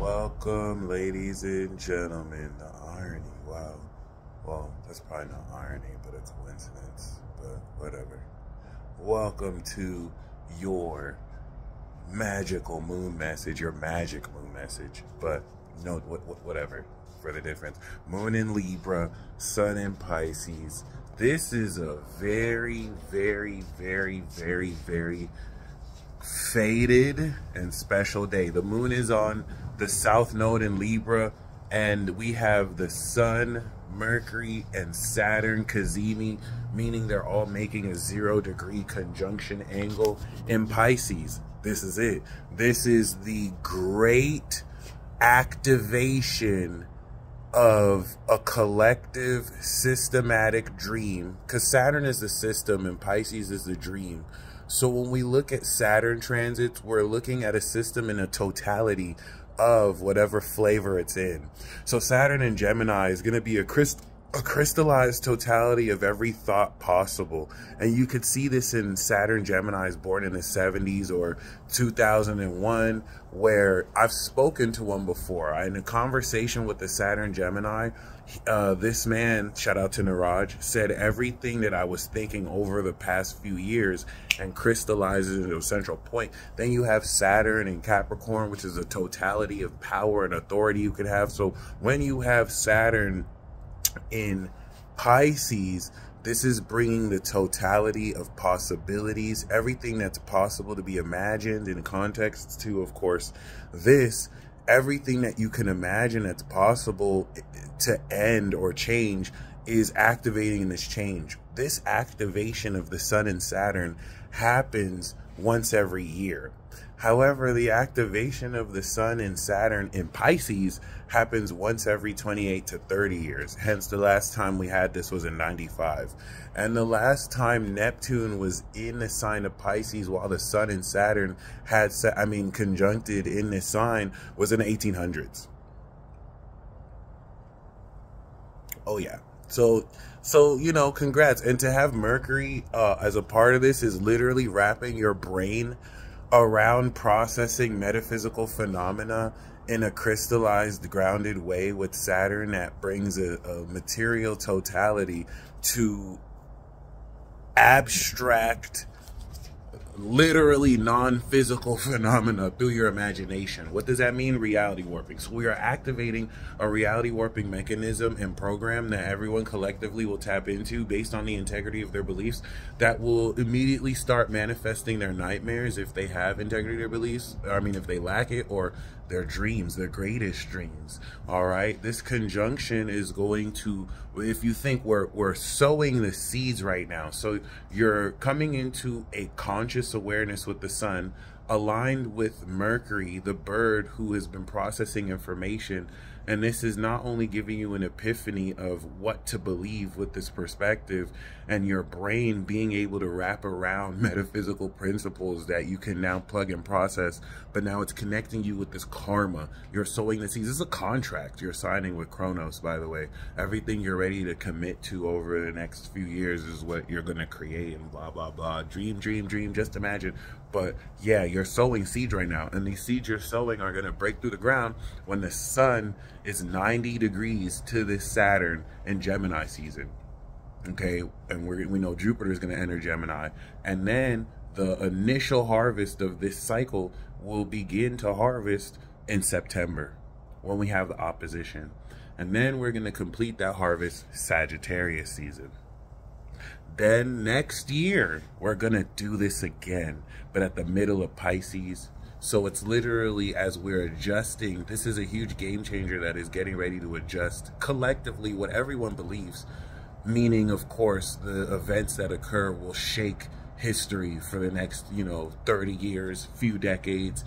Welcome, ladies and gentlemen. The irony, wow. Well, that's probably not irony, but a coincidence, but whatever. Welcome to your magical moon message, your magic moon message, but no, whatever, for the difference. Moon in Libra, Sun in Pisces. This is a very, very, very, very, very fated and special day. The moon is on the south node in Libra, and we have the Sun, Mercury, and Saturn cazimi, meaning they're all making a 0-degree conjunction angle in Pisces. This is it. This is the great activation of a collective systematic dream, because Saturn is the system and Pisces is the dream. So when we look at Saturn transits, we're looking at a system in a totality of whatever flavor it's in. So Saturn in Gemini is going to be a crystallized totality of every thought possible. And you could see this in Saturn Geminis born in the 70s or 2001, where I've spoken to one before. In a conversation with the Saturn Gemini, this man, shout out to Niraj, said everything that I was thinking over the past few years and crystallizes into a central point. Then you have Saturn in Capricorn, which is a totality of power and authority you could have. So when you have Saturn in Pisces, this is bringing the totality of possibilities, everything that's possible to be imagined in context to, of course, this, everything that you can imagine that's possible to end or change is activating this change. This activation of the Sun and Saturn happens once every year. However, the activation of the Sun and Saturn in Pisces happens once every 28 to 30 years. Hence, the last time we had this was in 95. And the last time Neptune was in the sign of Pisces while the Sun and Saturn had, conjuncted in this sign was in the 1800s. Oh, yeah. So, you know, congrats. And to have Mercury as a part of this is literally wrapping your brain around processing metaphysical phenomena in a crystallized, grounded way with Saturn that brings a material totality to abstract, literally non-physical phenomena through your imagination. What does that mean? Reality warping. So we are activating a reality warping mechanism and program that everyone collectively will tap into based on the integrity of their beliefs, that will immediately start manifesting their nightmares if they have integrity of their beliefs. If they lack it, or their dreams, their greatest dreams. All right. This conjunction is going to, if you think we're sowing the seeds right now. So you're coming into a conscious awareness with the Sun, aligned with Mercury, the bird who has been processing information. And this is not only giving you an epiphany of what to believe with this perspective, and your brain being able to wrap around metaphysical principles that you can now plug and process, but now it's connecting you with this karma. You're sowing the seeds. This is a contract you're signing with Kronos, by the way. Everything you're ready to commit to over the next few years is what you're going to create, and blah, blah, blah. Dream, dream, dream. Just imagine. But yeah, you're sowing seeds right now, and these seeds you're sowing are going to break through the ground when the Sun is 90 degrees to this Saturn in Gemini season. Okay, and we know Jupiter is going to enter Gemini, and then the initial harvest of this cycle will begin to harvest in September when we have the opposition, and then we're going to complete that harvest Sagittarius season. Then next year we're going to do this again, but at the middle of Pisces. So it's literally, as we're adjusting, this is a huge game changer that is getting ready to adjust collectively what everyone believes. Meaning, of course, the events that occur will shake history for the next, 30 years, few decades,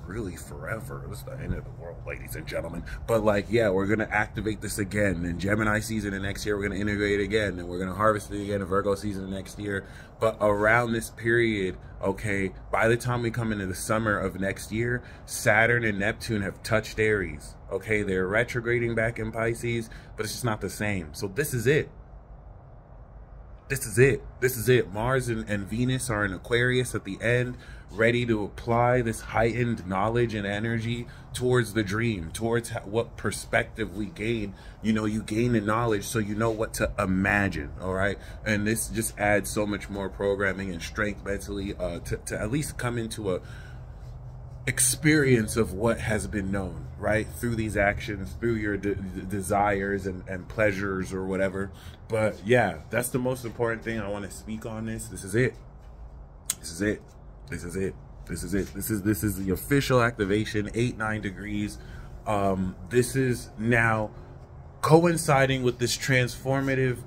really forever. This is the end of the world, ladies and gentlemen. But we're going to activate this again. In Gemini season the next year, we're going to integrate it again. And we're going to harvest it again in Virgo season the next year. But around this period, okay, by the time we come into the summer of next year, Saturn and Neptune have touched Aries. Okay, they're retrograding back in Pisces, but it's just not the same. So this is it. This is it. This is it. Mars and Venus are in Aquarius at the end. ready to apply this heightened knowledge and energy towards the dream, towards what perspective we gain. You know, you gain the knowledge so you know what to imagine, all right? And this just adds so much more programming and strength mentally to at least come into a experience of what has been known, right? Through these actions, through your desires and pleasures or whatever. But yeah, that's the most important thing. I want to speak on this. This is it. This is it. This is it. This is it. This is the official activation, 8-9 degrees. This is now coinciding with this transformative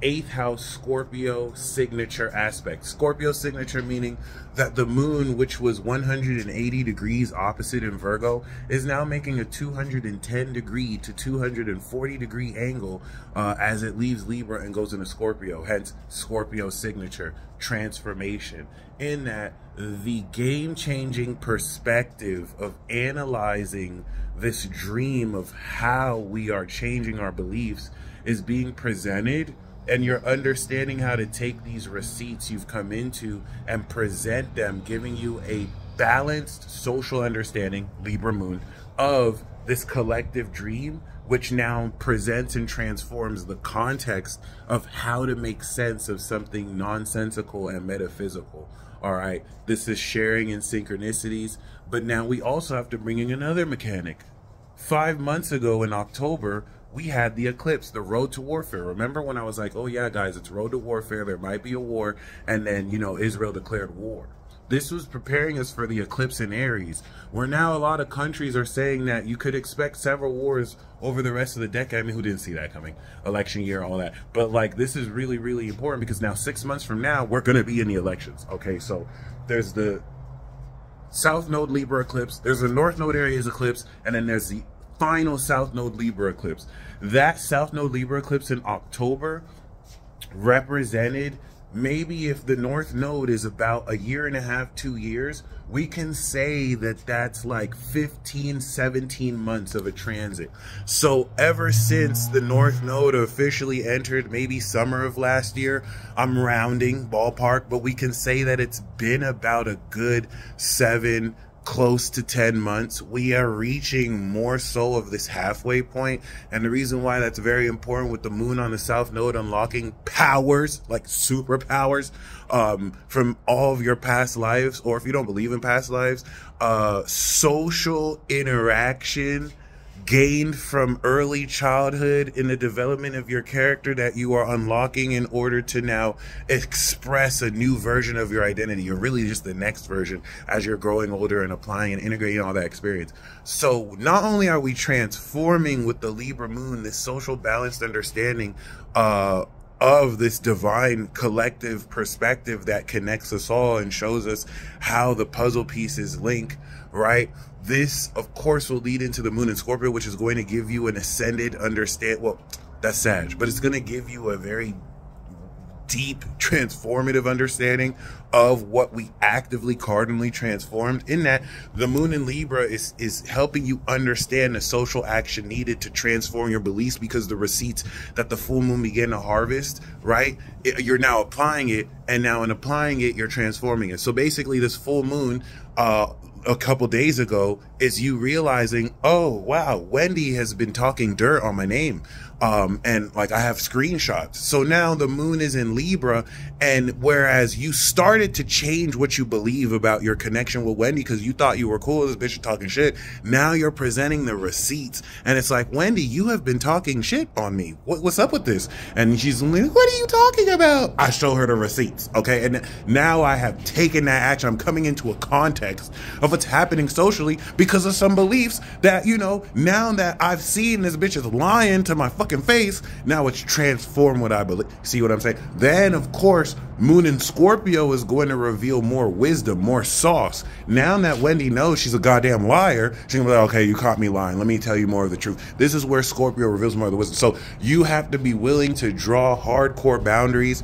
8th house Scorpio signature aspect. Scorpio signature meaning that the moon, which was 180 degrees opposite in Virgo, is now making a 210 degree to 240 degree angle as it leaves Libra and goes into Scorpio. Hence Scorpio signature transformation. In that, the game-changing perspective of analyzing this dream of how we are changing our beliefs is being presented, and you're understanding how to take these receipts you've come into and present them, giving you a balanced social understanding, Libra moon, of this collective dream, which now presents and transforms the context of how to make sense of something nonsensical and metaphysical. All right, this is sharing in synchronicities, but now we also have to bring in another mechanic. 5 months ago in October, we had the eclipse, the road to warfare. Remember when I was like, oh yeah, guys, it's road to warfare. There might be a war. And then, you know, Israel declared war. This was preparing us for the eclipse in Aries, where now a lot of countries are saying that you could expect several wars over the rest of the decade. I mean, who didn't see that coming? Election year, all that. But like, this is really, really important because now 6 months from now, we're going to be in the elections. Okay, so there's the South Node Libra eclipse. There's the North Node Aries eclipse. And then there's the final South Node Libra eclipse. That South Node Libra eclipse in October represented, maybe if the North Node is about 1.5 years, 2 years, we can say that that's like 15, 17 months of a transit. So ever since the North Node officially entered, maybe summer of last year, I'm rounding ballpark, but we can say that it's been about a good 7, close to 10 months. We are reaching more so of this halfway point. And the reason why that's very important with the moon on the South Node unlocking powers, like superpowers, from all of your past lives, or if you don't believe in past lives, social interaction gained from early childhood in the development of your character that you are unlocking in order to now express a new version of your identity. You're really just the next version as you're growing older and applying and integrating all that experience. So not only are we transforming with the Libra moon, this social balanced understanding of this divine collective perspective that connects us all and shows us how the puzzle pieces link, right? This, of course, will lead into the moon in Scorpio, which is going to give you an ascended well, that's Sag, but it's going to give you a very deep, transformative understanding of what we actively cardinally transformed, in that the moon in Libra is helping you understand the social action needed to transform your beliefs, because the receipts that the full moon began to harvest, right? You're now applying it, and now in applying it, you're transforming it. So basically this full moon, a couple days ago, is you realizing, oh wow, Wendy has been talking dirt on my name, and like I have screenshots. So now the moon is in Libra, and whereas you started to change what you believe about your connection with Wendy because you thought you were cool, this bitch is talking shit, now you're presenting the receipts, and it's like, Wendy, you have been talking shit on me. What's up with this? And she's like, what are you talking about? I show her the receipts, okay? And now I have taken that action. I'm coming into a context of what's happening socially because of some beliefs that, you know, now that I've seen this bitch is lying to my fucking face, now it's transformed what I believe. See what I'm saying? Then, of course, moon in Scorpio is going to reveal more wisdom, more sauce. Now that Wendy knows she's a goddamn liar, she's gonna be like, okay, you caught me lying. Let me tell you more of the truth. This is where Scorpio reveals more of the wisdom. So you have to be willing to draw hardcore boundaries.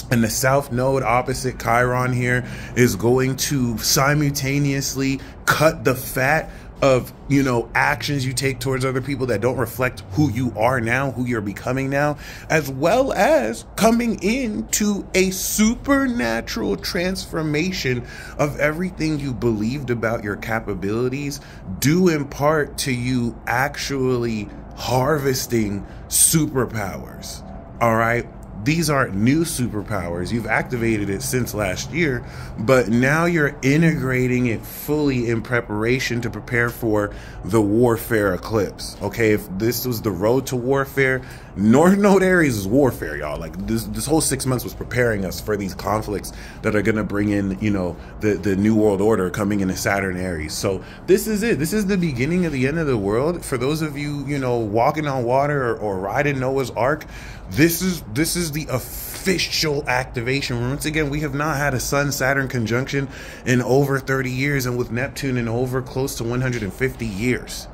And the South Node opposite Chiron here is going to simultaneously cut the fat of, you know, actions you take towards other people that don't reflect who you are now, who you're becoming now, as well as coming into a supernatural transformation of everything you believed about your capabilities, due in part to you actually harvesting superpowers. All right. These aren't new superpowers. You've activated it since last year, but now you're integrating it fully in preparation to prepare for the warfare eclipse. Okay, if this was the road to warfare, North Node Aries is warfare, y'all. Like this whole 6 months was preparing us for these conflicts that are gonna bring in, you know, the new world order coming into Saturn Aries. So this is it. This is the beginning of the end of the world. For those of you, you know, walking on water or riding Noah's Ark, this is the official activation. Once again, we have not had a Sun-Saturn conjunction in over 30 years, and with Neptune in over close to 150 years.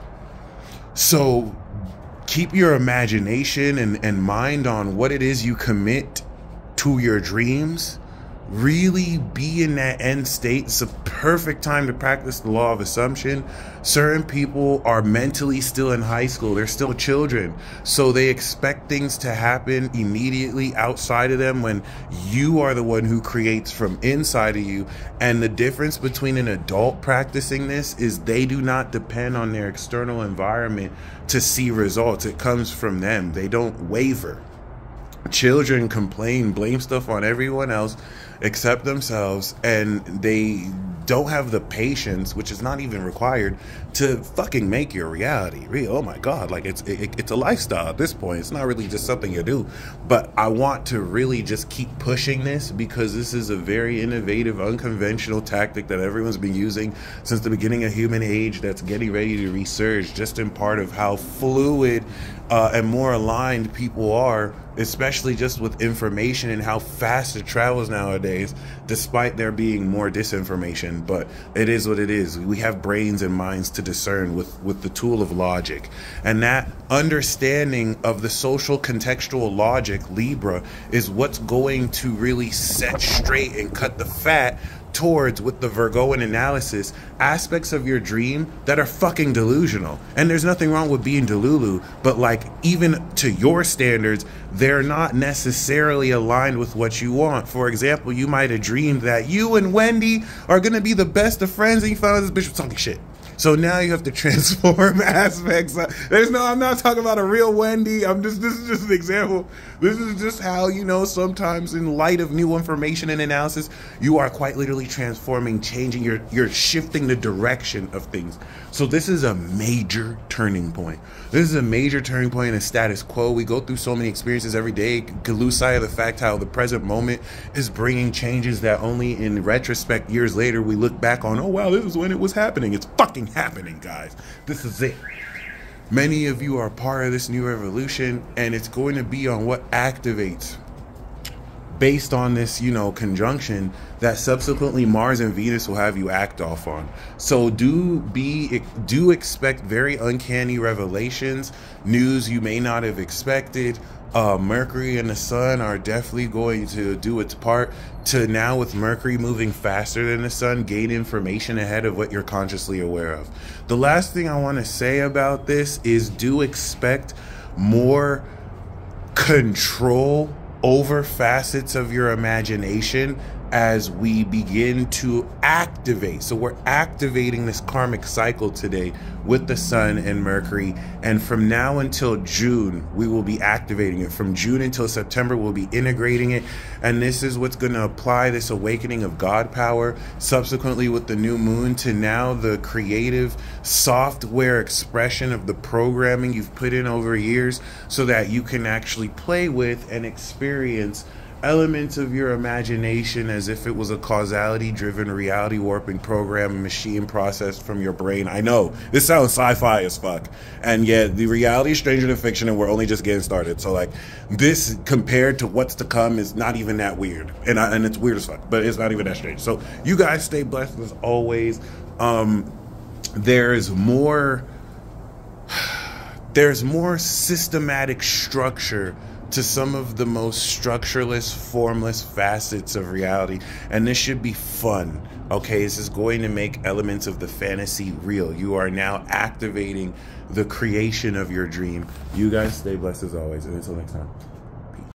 So keep your imagination and mind on what it is you commit to your dreams. Really be in that end state. It's a perfect time to practice the law of assumption. Certain people are mentally still in high school. They're still children. So they expect things to happen immediately outside of them when you are the one who creates from inside of you. And the difference between an adult practicing this is they do not depend on their external environment to see results. It comes from them. They don't waver. Children complain, blame stuff on everyone else except themselves, and they don't have the patience, which is not even required, to fucking make your reality real. Oh my God, like it's a lifestyle at this point. It's not really just something you do. But I want to really just keep pushing this because this is a very innovative, unconventional tactic that everyone's been using since the beginning of human age that's getting ready to resurge, just in part of how fluid and more aligned people are, especially just with information and how fast it travels nowadays, despite there being more disinformation. But it is what it is. We have brains and minds to discern with the tool of logic. And that understanding of the social contextual logic, Libra, is what's going to really set straight and cut the fat towards, with the Virgoan analysis, aspects of your dream that are fucking delusional. And there's nothing wrong with being delulu, but like, even to your standards, they're not necessarily aligned with what you want. For example, you might have dreamed that you and Wendy are gonna be the best of friends, and you found out this bitch was talking shit. So now you have to transform aspects. I'm not talking about a real Wendy. This is just an example. This is just how, you know, sometimes in light of new information and analysis, you are quite literally transforming, changing, you're shifting the direction of things. So this is a major turning point. This is a major turning point in the status quo. We go through so many experiences every day, could lose sight of the fact how the present moment is bringing changes that only in retrospect, years later, we look back on, oh wow, this is when it was happening. It's fucking happening, guys. This is it. Many of you are part of this new revolution, and it's going to be on what activates based on this, you know, conjunction that subsequently Mars and Venus will have you act off on. So do expect very uncanny revelations, news you may not have expected. Mercury and the Sun are definitely going to do its part to, now with Mercury moving faster than the Sun, gain information ahead of what you're consciously aware of. The last thing I want to say about this is do expect more control over facets of your imagination as we begin to activate. So we're activating this karmic cycle today with the Sun and Mercury, and from now until June we will be activating it. From June until September we'll be integrating it, and this is what's going to apply this awakening of God power subsequently with the new moon to now the creative software expression of the programming you've put in over years, so that you can actually play with and experience elements of your imagination as if it was a causality driven reality warping program machine processed from your brain. I know this sounds sci-fi as fuck, and yet the reality is stranger than fiction, and we're only just getting started. So like, this compared to what's to come is not even that weird, and it's weird as fuck, but it's not even that strange. So you guys stay blessed as always. There's more systematic structure to some of the most structureless, formless facets of reality, and this should be fun. Okay, this is going to make elements of the fantasy real. You are now activating the creation of your dream. You guys stay blessed as always, and until next time.